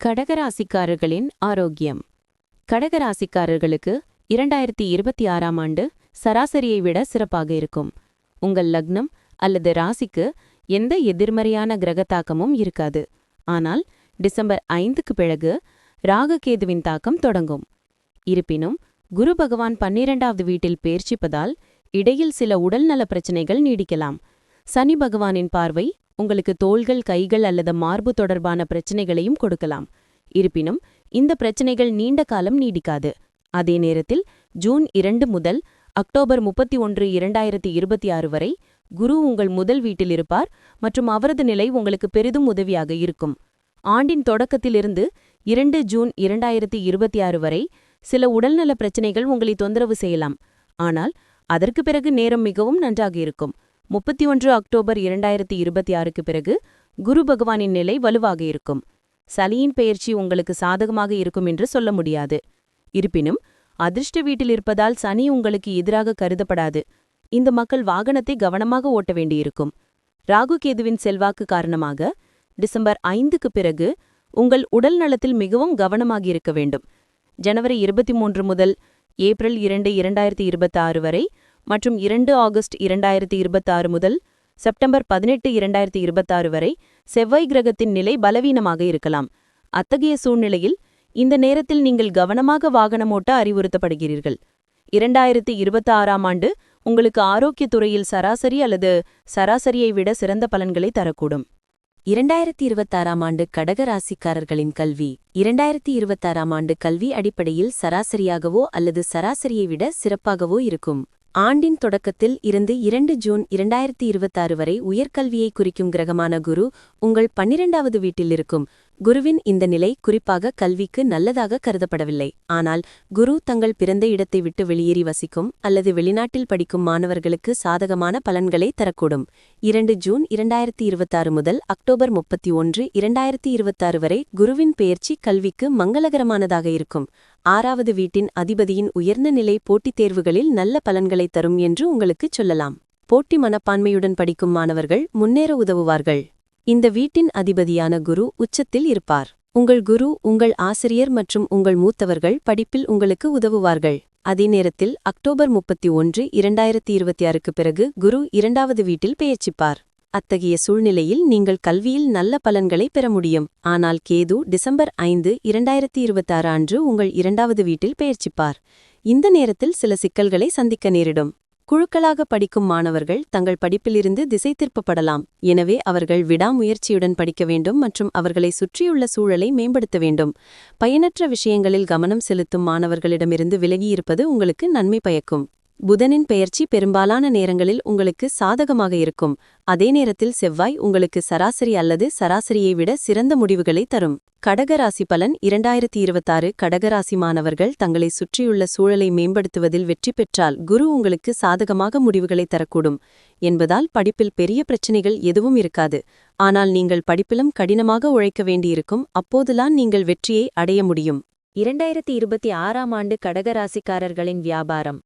கடகராசிக்காரர்களின் ஆரோக்கியம். கடகராசிக்காரர்களுக்கு 2026ஆம் ஆண்டு சராசரியை விட சிறப்பாக இருக்கும். உங்கள் லக்னம் அல்லது ராசிக்கு எந்த எதிர்மறையான கிரகத்தாக்கமும் இருக்காது. ஆனால் டிசம்பர் 5க்கு பிறகு ராகுகேதுவின் தாக்கம் தொடங்கும். இருப்பினும் குரு பகவான் 12வது வீட்டில் பேர்ச்சிப்பதால் இடையில் சில உடல்நல பிரச்சினைகள் நீடிக்கலாம். சனி பகவானின் பார்வை உங்களுக்கு தோள்கள், கைகள் அல்லது மார்பு தொடர்பான பிரச்சினைகளையும் கொடுக்கலாம். இருப்பினும் இந்த பிரச்சினைகள் நீண்ட காலம் நீடிக்காது. அதே நேரத்தில் ஜூன் 2 முதல் அக்டோபர் 31, 2026 வரை குரு உங்கள் முதல் வீட்டில் இருப்பார் மற்றும் அவரது நிலை உங்களுக்கு பெரிதும் உதவியாக இருக்கும். ஆண்டின் தொடக்கத்திலிருந்து 2 ஜூன் 2026 வரை சில உடல்நல பிரச்சினைகள் உங்களை தொந்தரவு செய்யலாம். ஆனால் அதற்கு பிறகு நேரம் மிகவும் நன்றாக இருக்கும். 31 அக்டோபர் 2026க்கு பிறகு குரு பகவானின் நிலை வலுவாக இருக்கும். சனியின் பெயர்ச்சி உங்களுக்கு சாதகமாக இருக்கும் என்று சொல்ல முடியாது. இருப்பினும் அதிர்ஷ்ட வீட்டில் இருப்பதால் சனி உங்களுக்கு எதிராக கருதப்படாது. இந்த மக்கள் வாகனத்தை கவனமாக ஓட்ட வேண்டியிருக்கும். ராகுகேதுவின் செல்வாக்கு காரணமாக டிசம்பர் 5க்கு பிறகு உங்கள் உடல் நலத்தில் மிகவும் கவனமாக இருக்க வேண்டும். ஜனவரி 23 முதல் ஏப்ரல் 2, 2026 வரை மற்றும் 2 ஆகஸ்ட் 2026 முதல் செப்டம்பர் 18, 2026 வரை செவ்வாய் கிரகத்தின் நிலை பலவீனமாக இருக்கலாம். அத்தகைய சூழ்நிலையில் இந்த நேரத்தில் நீங்கள் கவனமாக வாகனம் ஓட்ட அறிவுறுத்தப்படுகிறீர்கள். 2026ஆம் ஆண்டு உங்களுக்கு ஆரோக்கியத் துறையில் சராசரி அல்லது சராசரியை விட சிறந்த பலன்களை தரக்கூடும். 2026ஆம் ஆண்டு கடகராசிக்காரர்களின் கல்வி. 2026ஆம் ஆண்டு கல்வி அடிப்படையில் சராசரியாகவோ அல்லது சராசரியை விட சிறப்பாகவோ இருக்கும். ஆண்டின் தொடக்கத்தில் இருந்து 2 ஜூன் 2026 வரை உயர்கல்வியை குறிக்கும் கிரகமான குரு உங்கள் 12வது வீட்டில் இருக்கும். குருவின் இந்த நிலை குறிப்பாக கல்விக்கு நல்லதாக கருதப்படவில்லை. ஆனால் குரு தங்கள் பிறந்த இடத்தை விட்டு வெளியேறி வசிக்கும் அல்லது வெளிநாட்டில் படிக்கும் மாணவர்களுக்கு சாதகமான பலன்களை தரக்கூடும். 2 ஜூன் 2026 முதல் அக்டோபர் 31, 2026 வரை குருவின் பெயர்ச்சி கல்விக்கு மங்களகரமானதாக இருக்கும். 6வது வீட்டின் அதிபதியின் உயர்ந்த நிலை போட்டித் தேர்வுகளில் நல்ல பலன்களை தரும் என்று உங்களுக்குச் சொல்லலாம். போட்டி மனப்பான்மையுடன் படிக்கும் மாணவர்கள் முன்னேற உதவுவார்கள். இந்த வீட்டின் அதிபதியான குரு உச்சத்தில் இருப்பார். உங்கள் குரு உங்கள் ஆசிரியர் மற்றும் உங்கள் மூத்தவர்கள் படிப்பில் உங்களுக்கு உதவுவார்கள். அதே நேரத்தில் அக்டோபர் 31, 2026க்கு பிறகு குரு 2வது வீட்டில் பெயர்ச்சிப்பார். அத்தகைய சூழ்நிலையில் நீங்கள் கல்வியில் நல்ல பலன்களை பெற முடியும். ஆனால் கேது டிசம்பர் 5, 2026 அன்று உங்கள் 2வது வீட்டில் பெயர்ச்சிப்பார். இந்த நேரத்தில் சில சிக்கல்களை சந்திக்க நேரிடும். குழுக்களாக படிக்கும் மாணவர்கள் தங்கள் படிப்பிலிருந்து திசை திருப்பப்படலாம். எனவே அவர்கள் விடாமுயற்சியுடன் படிக்க வேண்டும் மற்றும் அவர்களை சுற்றியுள்ள சூழலை மேம்படுத்த வேண்டும். பயனற்ற விஷயங்களில் கவனம் செலுத்தும் மாணவர்களிடமிருந்து விலகியிருப்பது உங்களுக்கு நன்மை பயக்கும். புதனின் பெயர்ச்சி பெரும்பாலான நேரங்களில் உங்களுக்கு சாதகமாக இருக்கும். அதே நேரத்தில் செவ்வாய் உங்களுக்கு சராசரி அல்லது சராசரியை விட சிறந்த முடிவுகளை தரும். கடகராசி பலன். 2026 கடகராசி மாணவர்கள் தங்களை சுற்றியுள்ள சூழலை மேம்படுத்துவதில் வெற்றி பெற்றால் குரு உங்களுக்கு சாதகமாக முடிவுகளை தரக்கூடும் என்பதால் படிப்பில் பெரிய பிரச்சினைகள் எதுவும் இருக்காது. ஆனால் நீங்கள் படிப்பிலும் கடினமாக உழைக்க வேண்டியிருக்கும். அப்போதுதான் நீங்கள் வெற்றியை அடைய முடியும். 2026ஆம் ஆண்டு கடகராசிக்காரர்களின் வியாபாரம்.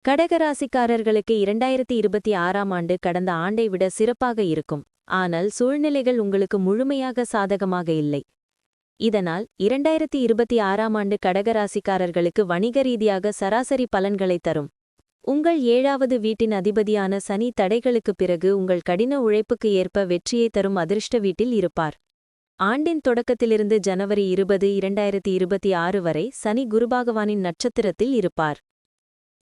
கடகராசிக்காரர்களுக்கு 2026ஆம் ஆண்டு கடந்த ஆண்டை விட சிறப்பாக இருக்கும். ஆனால் சூழ்நிலைகள் உங்களுக்கு முழுமையாக சாதகமாக இல்லை. இதனால் 2026ஆம் ஆண்டு கடகராசிக்காரர்களுக்கு வணிக ரீதியாக சராசரி பலன்களை தரும். உங்கள் 7வது வீட்டின் அதிபதியான சனி தடைகளுக்குப் பிறகு உங்கள் கடின உழைப்புக்கு ஏற்ப வெற்றியை தரும் அதிர்ஷ்ட வீட்டில் இருப்பார். ஆண்டின் தொடக்கத்திலிருந்து ஜனவரி 20, 2026 வரை சனி குருபகவானின் நட்சத்திரத்தில் இருப்பார்.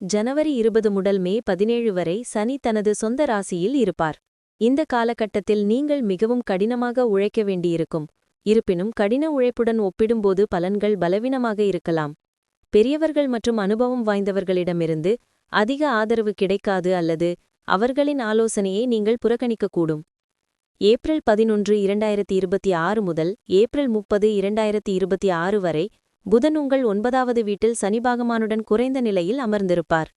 ஜனவரி 20 முதல் மே 17 வரை சனி தனது சொந்த ராசியில் இருப்பார். இந்த காலகட்டத்தில் நீங்கள் மிகவும் கடினமாக உழைக்க வேண்டியிருக்கும். இருப்பினும் கடின உழைப்புடன் ஒப்பிடும்போது பலன்கள் பலவீனமாக இருக்கலாம். பெரியவர்கள் மற்றும் அனுபவம் வாய்ந்தவர்களிடமிருந்து அதிக ஆதரவு கிடைக்காது அல்லது அவர்களின் ஆலோசனையை நீங்கள் புறக்கணிக்கக்கூடும். ஏப்ரல் 11, 2026 முதல் ஏப்ரல் 30, 2026 வரை புதன் உங்கள் 9வது வீட்டில் சனிபகவானுடன் குறைந்த நிலையில் அமர்ந்திருப்பார்.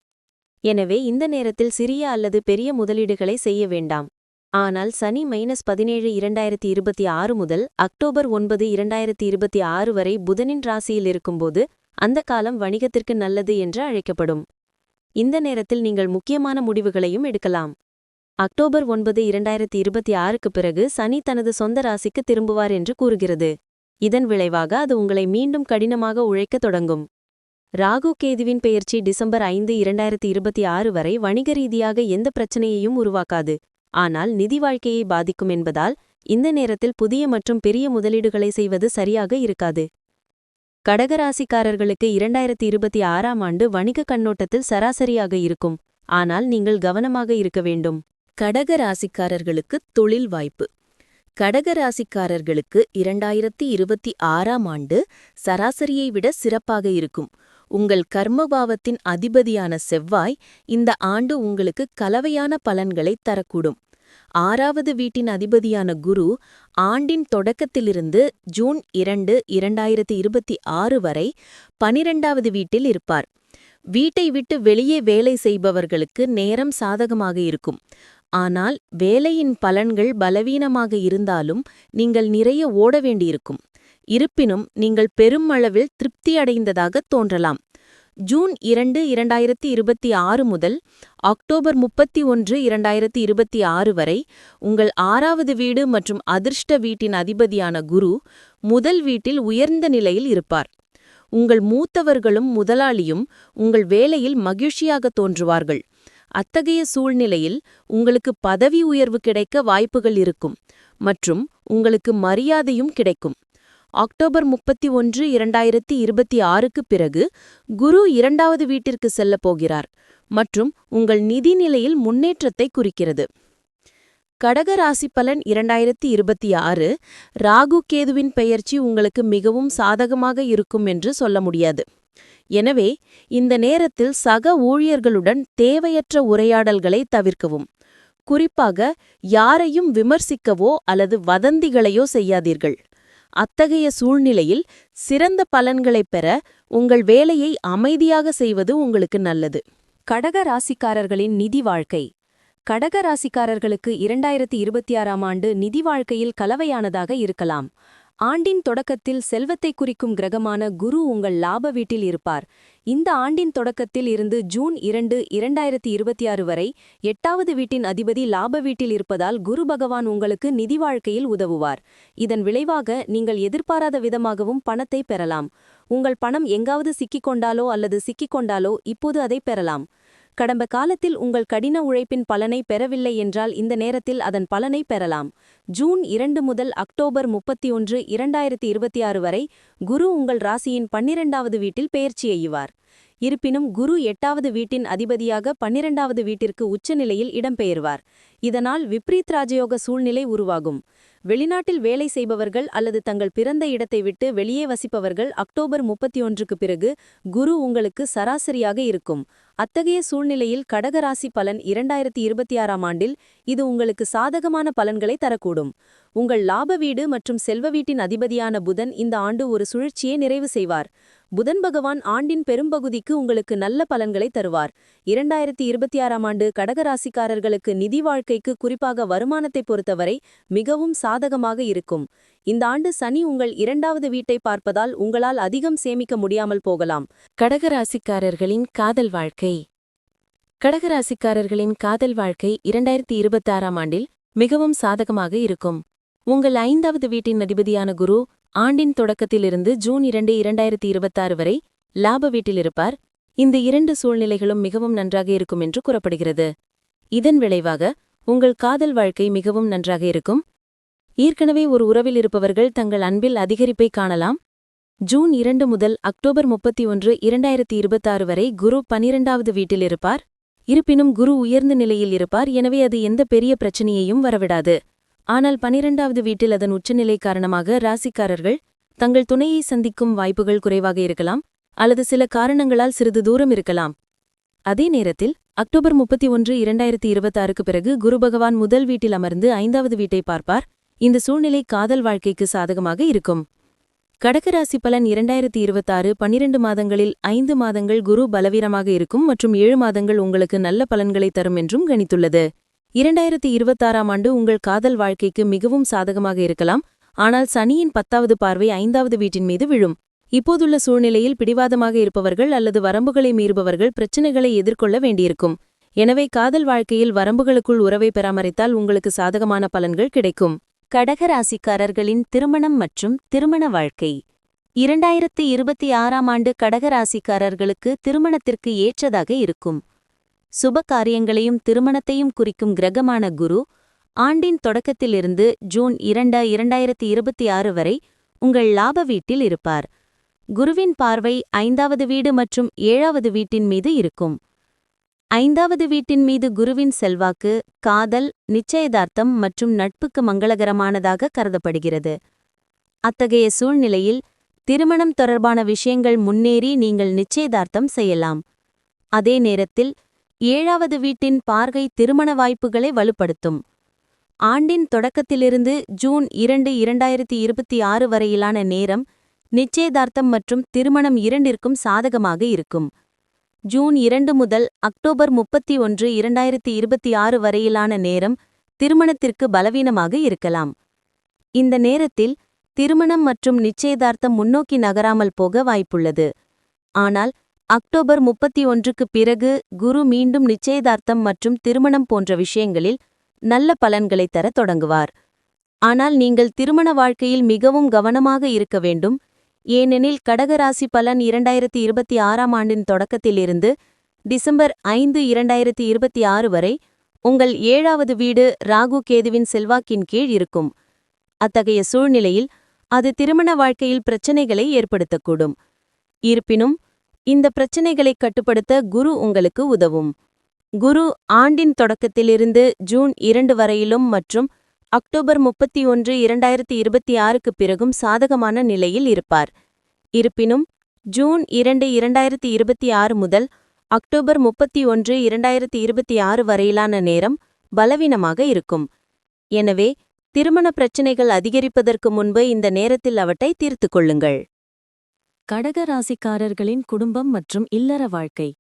எனவே இந்த நேரத்தில் சிறிய அல்லது பெரிய முதலீடுகளை செய்ய வேண்டாம். ஆனால் சனி -17, 2026 முதல் அக்டோபர் 9, 2026 வரை புதனின் ராசியில் இருக்கும்போது அந்த காலம் வணிகத்திற்கு நல்லது என்று அழைக்கப்படும். இந்த நேரத்தில் நீங்கள் முக்கியமான முடிவுகளையும் எடுக்கலாம். அக்டோபர் 9, 2026க்கு பிறகு சனி தனது சொந்த ராசிக்கு திரும்புவார் என்று கூறுகிறது. இதன் விளைவாக அது உங்களை மீண்டும் கடினமாக உழைக்கத் தொடங்கும். ராகு கேதுவின் பெயர்ச்சி டிசம்பர் 5, 2026 வரை வணிக ரீதியாக எந்த பிரச்சனையையும் உருவாக்காது. ஆனால் நிதி வாழ்க்கையை பாதிக்கும் என்பதால் இந்த நேரத்தில் புதிய மற்றும் பெரிய முதலீடுகளை செய்வது சரியாக இருக்காது. கடகராசிக்காரர்களுக்கு 2026ஆம் ஆண்டு வணிக கண்ணோட்டத்தில் சராசரியாக இருக்கும். ஆனால் நீங்கள் கவனமாக இருக்க வேண்டும். கடகராசிக்காரர்களுக்கு தொழில் வாய்ப்பு. கடகராசிக்காரர்களுக்கு 2026ஆம் ஆண்டு சராசரியை விட சிறப்பாக இருக்கும். உங்கள் கர்மபாவத்தின் அதிபதியான செவ்வாய் இந்த ஆண்டு உங்களுக்கு கலவையான பலன்களைத் தரக்கூடும். 6வது வீட்டின் அதிபதியான குரு ஆண்டின் தொடக்கத்திலிருந்து ஜூன் 2, 2026 வரை 12வது வீட்டில் இருப்பார். வீட்டை விட்டு வெளியே வேலை செய்பவர்களுக்கு நேரம் சாதகமாக இருக்கும். ஆனால் வேலையின் பலன்கள் பலவீனமாக இருந்தாலும் நீங்கள் நிறைய ஓட வேண்டியிருக்கும். இருப்பினும் நீங்கள் பெருமளவில் திருப்தியடைந்ததாக தோன்றலாம். ஜூன் 2, 2026 முதல் அக்டோபர் 31, 2026 வரை உங்கள் 6வது வீடு மற்றும் அதிர்ஷ்ட வீட்டின் அதிபதியான குரு முதல் வீட்டில் உயர்ந்த நிலையில் இருப்பார். உங்கள் மூத்தவர்களும் முதலாளியும் உங்கள் வேலையில் மகிழ்ச்சியாக தோன்றுவார்கள். அத்தகைய சூழ்நிலையில் உங்களுக்கு பதவி உயர்வு கிடைக்க வாய்ப்புகள் இருக்கும் மற்றும் உங்களுக்கு மரியாதையும் கிடைக்கும். அக்டோபர் 31, 2026க்கு பிறகு குரு 2வது வீட்டிற்கு செல்லப் போகிறார் மற்றும் உங்கள் நிதி நிலையில் முன்னேற்றத்தை குறிக்கிறது. கடகராசி பலன் 2026 ராகு கேதுவின் பெயர்ச்சி உங்களுக்கு மிகவும் சாதகமாக இருக்கும் என்று சொல்ல முடியாது. எனவே இந்த நேரத்தில் சக ஊழியர்களுடன் தேவையற்ற உரையாடல்களை தவிர்க்கவும். குறிப்பாக யாரையும் விமர்சிக்கவோ அல்லது வதந்திகளையோ செய்யாதீர்கள். அத்தகைய சூழ்நிலையில் சிறந்த பலன்களைப் பெற உங்கள் வேலையை அமைதியாக செய்வது உங்களுக்கு நல்லது. கடக ராசிக்காரர்களின் நிதி வாழ்க்கை. கடக ராசிக்காரர்களுக்கு 2026ஆம் ஆண்டு நிதி வாழ்க்கையில் கலவையானதாக இருக்கலாம். ஆண்டின் தொடக்கத்தில் செல்வத்தை குறிக்கும் கிரகமான குரு உங்கள் லாப வீட்டில் இருப்பார். இந்த ஆண்டின் தொடக்கத்தில் இருந்து ஜூன் 2, 2026 வரை 8வது வீட்டின் அதிபதி லாப வீட்டில் இருப்பதால் குரு பகவான் உங்களுக்கு நிதி வாழ்க்கையில் உதவுவார். இதன் விளைவாக நீங்கள் எதிர்பாராத விதமாகவும் பணத்தை பெறலாம். உங்கள் பணம் எங்காவது சிக்கிக்கொண்டாலோ அல்லது சிக்கிக்கொண்டாலோ இப்போது அதை பெறலாம். கடந்த காலத்தில் உங்கள் கடின உழைப்பின் பலனை பெறவில்லை என்றால் இந்த நேரத்தில் அதன் பலனை பெறலாம். ஜூன் 2 முதல் அக்டோபர் 31, 2026 வரை குரு உங்கள் ராசியின் 12வது வீட்டில் பெயர்ச்சி செய்வார். இருப்பினும் குரு 8வது வீட்டின் அதிபதியாக 12வது வீட்டிற்கு உச்சநிலையில் இடம்பெயர்வார். இதனால் விப்ரீத் ராஜயோக சூழ்நிலை உருவாகும். வெளிநாட்டில் வேலை செய்பவர்கள் அல்லது தங்கள் பிறந்த இடத்தை விட்டு வெளியே வசிப்பவர்கள் அக்டோபர் 31க்கு பிறகு குரு உங்களுக்கு சராசரியாக இருக்கும். அத்தகைய சூழ்நிலையில் கடகராசி பலன் 2026ஆம் ஆண்டில் இது உங்களுக்கு சாதகமான பலன்களை தரக்கூடும். உங்கள் லாப வீடு மற்றும் செல்வ வீட்டின் அதிபதியான புதன் இந்த ஆண்டு ஒரு சுழற்சியை நிறைவு செய்வார். புதன் பகவான் ஆண்டின் பெரும்பகுதிக்கு உங்களுக்கு நல்ல பலன்களை தருவார். 2026ஆம் ஆண்டு கடகராசிக்காரர்களுக்கு நிதி வாழ்க்கைக்கு குறிப்பாக வருமானத்தை பொறுத்தவரை மிகவும் சாதகமாக இருக்கும். இந்த ஆண்டு சனி உங்கள் 2வது வீட்டை பார்ப்பதால் உங்களால் அதிகம் சேமிக்க முடியாமல் போகலாம். கடகராசிக்காரர்களின் காதல் வாழ்க்கை. கடகராசிக்காரர்களின் காதல் வாழ்க்கை 2026ஆம் ஆண்டில் மிகவும் சாதகமாக இருக்கும். உங்கள் 5வது வீட்டின் அதிபதியான குரு ஆண்டின் தொடக்கத்திலிருந்து ஜூன் 2, 2026 வரை லாப வீட்டில் இருப்பார். இந்த 2 சூழ்நிலைகளும் மிகவும் நன்றாக இருக்கும் என்று கூறப்படுகிறது. இதன் விளைவாக உங்கள் காதல் வாழ்க்கை மிகவும் நன்றாக இருக்கும். ஏற்கனவே ஒரு உறவில் இருப்பவர்கள் தங்கள் அன்பில் அதிகரிப்பை காணலாம். ஜூன் 2 முதல் அக்டோபர் 31, 2026 வரை குரு 12வது வீட்டில் இருப்பார். இருப்பினும் குரு உயர்ந்த நிலையில் இருப்பார், எனவே அது எந்த பெரிய பிரச்சனையையும் வரவிடாது. ஆனால் 12வது வீட்டில் அதன் உச்சநிலை காரணமாக ராசிக்காரர்கள் தங்கள் துணையை சந்திக்கும் வாய்ப்புகள் குறைவாக இருக்கலாம் அல்லது சில காரணங்களால் சிறிது தூரம் இருக்கலாம். அதே நேரத்தில் அக்டோபர் 31, 2026க்கு பிறகு குரு பகவான் முதல் வீட்டில் அமர்ந்து 5வது வீட்டை பார்ப்பார். இந்த சூழ்நிலை காதல் வாழ்க்கைக்கு சாதகமாக இருக்கும். கடகராசி பலன் 2026 12 மாதங்களில் 5 மாதங்கள் குரு பலவீனமாக இருக்கும் மற்றும் 7 மாதங்கள் உங்களுக்கு நல்ல பலன்களை தரும் என்றும் கணித்துள்ளது. 2026ஆம் ஆண்டு உங்கள் காதல் வாழ்க்கைக்கு மிகவும் சாதகமாக இருக்கலாம். ஆனால் சனியின் 10வது பார்வை 5வது வீட்டின் மீது விழும். இப்போதுள்ள சூழ்நிலையில் பிடிவாதமாக இருப்பவர்கள் அல்லது வரம்புகளை மீறுபவர்கள் பிரச்சினைகளை எதிர்கொள்ள வேண்டியிருக்கும். எனவே காதல் வாழ்க்கையில் வரம்புகளுக்குள் உறவை பராமரித்தால் உங்களுக்கு சாதகமான பலன்கள் கிடைக்கும். கடகராசிக்காரர்களின் திருமணம் மற்றும் திருமண வாழ்க்கை 2026ஆம் ஆண்டு கடகராசிக்காரர்களுக்கு திருமணத்திற்கு ஏற்றதாக இருக்கும். சுப காரியங்களையும் திருமணத்தையும் குறிக்கும் கிரகமான குரு ஆண்டின் தொடக்கத்திலிருந்து ஜூன் 2, 2026 வரை உங்கள் லாப வீட்டில் இருப்பார். குருவின் பார்வை 5வது வீடு மற்றும் 7வது வீட்டின் மீது இருக்கும். 5வது வீட்டின் மீது குருவின் செல்வாக்கு காதல், நிச்சயதார்த்தம் மற்றும் நட்புக்கு மங்களகரமானதாக கருதப்படுகிறது. அத்தகைய சூழ்நிலையில் திருமணம் தொடர்பான விஷயங்கள் முன்னேறி நீங்கள் நிச்சயதார்த்தம் செய்யலாம். அதே நேரத்தில் 7வது வீட்டின் பார்வை திருமண வாய்ப்புகளை வலுப்படுத்தும். ஆண்டின் தொடக்கத்திலிருந்து ஜூன் 2, 2026 வரையிலான நேரம் நிச்சயதார்த்தம் மற்றும் திருமணம் இரண்டிற்கும் சாதகமாக இருக்கும். ஜூன் 2 முதல் அக்டோபர் 31, 2026 வரையிலான நேரம் திருமணத்திற்கு பலவீனமாக இருக்கலாம். இந்த நேரத்தில் திருமணம் மற்றும் நிச்சயதார்த்தம் முன்னோக்கி நகராமல் போக வாய்ப்புள்ளது. ஆனால் அக்டோபர் 31க்கு பிறகு குரு மீண்டும் நிச்சயதார்த்தம் மற்றும் திருமணம் போன்ற விஷயங்களில் நல்ல பலன்களை தரத் தொடங்குவார். ஆனால் நீங்கள் திருமண வாழ்க்கையில் மிகவும் கவனமாக இருக்க வேண்டும். ஏனெனில் கடகராசி பலன் 2026ஆம் ஆண்டின் தொடக்கத்திலிருந்து டிசம்பர் 5, 2026 வரை உங்கள் 7வது வீடு ராகு கேதுவின் செல்வாக்கின் கீழ் இருக்கும். அத்தகைய சூழ்நிலையில் அது திருமண வாழ்க்கையில் பிரச்சினைகளை ஏற்படுத்தக்கூடும். இருப்பினும் இந்த பிரச்சினைகளை கட்டுப்படுத்த குரு உங்களுக்கு உதவும். குரு ஆண்டின் தொடக்கத்திலிருந்து ஜூன் 2 வரையிலும் மற்றும் அக்டோபர் 31, 2026க்கு பிறகும் சாதகமான நிலையில் இருப்பார். இருப்பினும் ஜூன் 2, 2026 முதல் அக்டோபர் 31, 2026 வரையிலான நேரம் பலவீனமாக இருக்கும். எனவே திருமண பிரச்சினைகள் அதிகரிப்பதற்கு முன்பு இந்த நேரத்தில் அவற்றை தீர்த்துக் கொள்ளுங்கள். கடகராசிக்காரர்களின் குடும்பம் மற்றும் இல்லற வாழ்க்கை.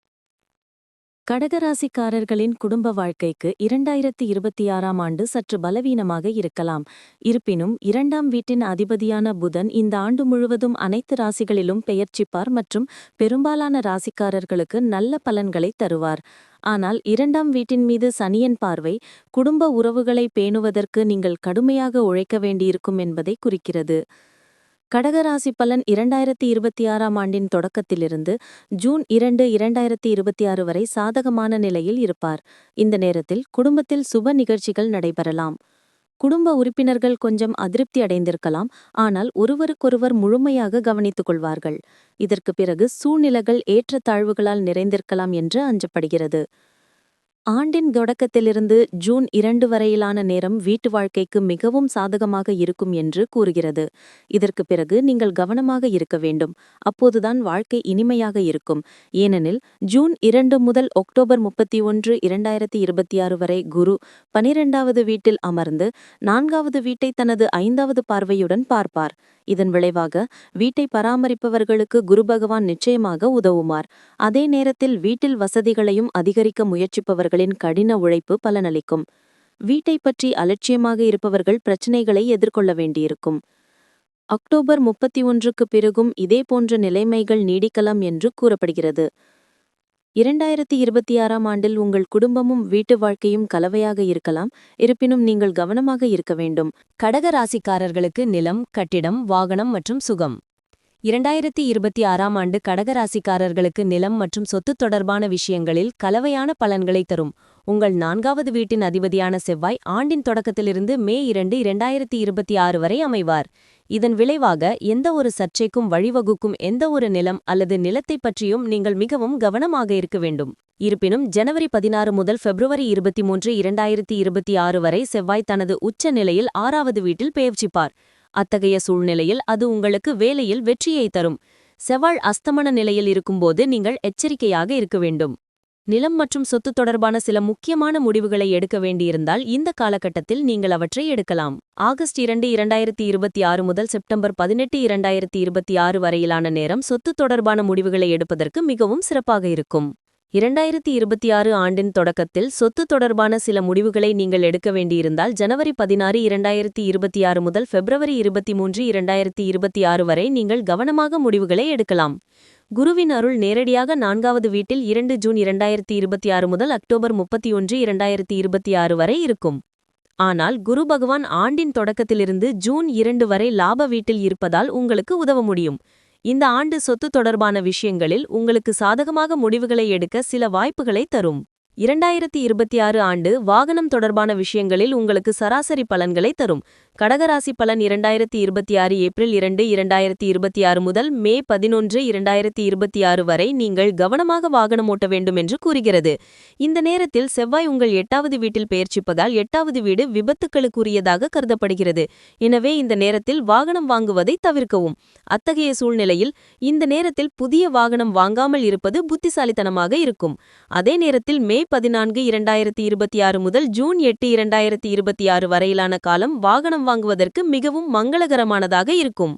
கடகராசிக்காரர்களின் குடும்ப வாழ்க்கைக்கு 2026ஆம் ஆண்டு சற்று பலவீனமாக இருக்கலாம். இருப்பினும் 2ஆம் வீட்டின் அதிபதியான புதன் இந்த ஆண்டு முழுவதும் அனைத்து ராசிகளிலும் பெயர்ச்சிப்பார் மற்றும் பெரும்பாலான ராசிக்காரர்களுக்கு நல்ல பலன்களை தருவார். ஆனால் 2ஆம் வீட்டின் மீது சனியின் பார்வை குடும்ப உறவுகளை பேணுவதற்கு நீங்கள் கடுமையாக உழைக்க வேண்டியிருக்கும் என்பதை குறிக்கிறது. கடகராசி பலன் 2026ஆம் ஆண்டின் தொடக்கத்திலிருந்து ஜூன் 2, 2026 வரை சாதகமான நிலையில் இருப்பார். இந்த நேரத்தில் குடும்பத்தில் சுப நிகழ்ச்சிகள் நடைபெறலாம். குடும்ப உறுப்பினர்கள் கொஞ்சம் அதிருப்தி அடைந்திருக்கலாம், ஆனால் ஒருவருக்கொருவர் முழுமையாக கவனித்துக் கொள்வார்கள். இதற்கு பிறகு சூழ்நிலைகள் ஏற்றத்தாழ்வுகளால் நிறைந்திருக்கலாம் என்று அஞ்சப்படுகிறது. ஆண்டின் தொடக்கத்திலிருந்து ஜூன் 2 வரையிலான நேரம் வீட்டு வாழ்க்கைக்கு மிகவும் சாதகமாக இருக்கும் என்று கூறுகிறது. இதற்கு பிறகு நீங்கள் கவனமாக இருக்க வேண்டும். அப்போதுதான் வாழ்க்கை இனிமையாக இருக்கும். ஏனெனில் ஜூன் 2 முதல் அக்டோபர் 31, 2026 வரை குரு 12வது வீட்டில் அமர்ந்து 4வது வீட்டை தனது 5வது பார்வையுடன் பார்ப்பார். இதன் விளைவாக வீட்டை பராமரிப்பவர்களுக்கு குரு பகவான் நிச்சயமாக உதவுமார். அதே நேரத்தில் வீட்டில் வசதிகளையும் அதிகரிக்க முயற்சிப்பவர்களின் கடின உழைப்பு பலனளிக்கும். வீட்டை பற்றி அலட்சியமாக இருப்பவர்கள் பிரச்சினைகளை எதிர்கொள்ள வேண்டியிருக்கும். அக்டோபர் 31க்கு பிறகும் இதேபோன்ற நிலைமைகள் நீடிக்கலாம் என்று கூறப்படுகிறது. 2026ஆம் ஆண்டில் உங்கள் குடும்பமும் வீட்டு வாழ்க்கையும் கலவையாக இருக்கலாம். இருப்பினும் நீங்கள் கவனமாக இருக்க வேண்டும். கடகராசிக்காரர்களுக்கு நிலம், கட்டிடம், வாகனம் மற்றும் சுகம். 2026ஆம் ஆண்டு கடகராசிக்காரர்களுக்கு நிலம் மற்றும் சொத்து தொடர்பான விஷயங்களில் கலவையான பலன்களை தரும். உங்கள் 4வது வீட்டின் அதிபதியான செவ்வாய் ஆண்டின் தொடக்கத்திலிருந்து மே 2, 2026 வரை அமைவார். இதன் விளைவாக எந்த ஒரு சர்ச்சைக்கும் வழிவகுக்கும் எந்த ஒரு நிலம் அல்லது நிலத்தை பற்றியும் நீங்கள் மிகவும் கவனமாக இருக்க வேண்டும். இருப்பினும் ஜனவரி 16 முதல் பிப்ரவரி 23, 2026 வரை செவ்வாய் தனது உச்ச நிலையில் 6வது வீட்டில் பெயர்ச்சிப்பார். அத்தகைய சூழ்நிலையில் அது உங்களுக்கு வேலையில் வெற்றியை தரும். செவ்வாய் அஸ்தமன நிலையில் இருக்கும்போது நீங்கள் எச்சரிக்கையாக இருக்க வேண்டும். நிலம் மற்றும் சொத்து தொடர்பான சில முக்கியமான முடிவுகளை எடுக்க வேண்டியிருந்தால் இந்த காலகட்டத்தில் நீங்கள் அவற்றை எடுக்கலாம். ஆகஸ்ட் 2, 2026 முதல் செப்டம்பர் 18, 2026 வரையிலான நேரம் சொத்து தொடர்பான முடிவுகளை எடுப்பதற்கு மிகவும் சிறப்பாக இருக்கும். 2026 ஆண்டின் தொடக்கத்தில் சொத்து தொடர்பான சில முடிவுகளை நீங்கள் எடுக்க வேண்டியிருந்தால் ஜனவரி 16, 2026 முதல் பிப்ரவரி 23, 2026 வரை நீங்கள் கவனமாக முடிவுகளை எடுக்கலாம். குருவின் அருள் நேரடியாக 4வது வீட்டில் 2 ஜூன் 2026 முதல் அக்டோபர் 31, 2026 வரை இருக்கும். ஆனால் குரு பகவான் ஆண்டின் தொடக்கத்திலிருந்து ஜூன் 2 வரை லாப வீட்டில் இருப்பதால் உங்களுக்கு உதவ முடியும். இந்த ஆண்டு சொத்து தொடர்பான விஷயங்களில் உங்களுக்கு சாதகமாக முடிவுகளை எடுக்க சில வாய்ப்புகளை தரும். 2026 ஆண்டு வாகனம் தொடர்பான விஷயங்களில் உங்களுக்கு சராசரி பலன்களை தரும். கடகராசி பலன் 2026 ஏப்ரல் 2, 2026 முதல் மே 11, 2026 வரை நீங்கள் கவனமாக வாகனம் ஓட்ட வேண்டும் என்று கூறுகிறது. இந்த நேரத்தில் செவ்வாய் உங்கள் 8வது வீட்டில் பெயர்ச்சிப்பதால் 8வது வீடு விபத்துக்களுக்குரியதாக கருதப்படுகிறது. எனவே இந்த நேரத்தில் வாகனம் வாங்குவதை தவிர்க்கவும். அத்தகைய சூழ்நிலையில் இந்த நேரத்தில் புதிய வாகனம் வாங்காமல் இருப்பது புத்திசாலித்தனமாக இருக்கும். அதே நேரத்தில் மே 14, 2026 முதல் ஜூன் 8, 2026 வரையிலான காலம் வாகனம் வாங்குவதற்கு மிகவும் மங்களகரமானதாக இருக்கும்.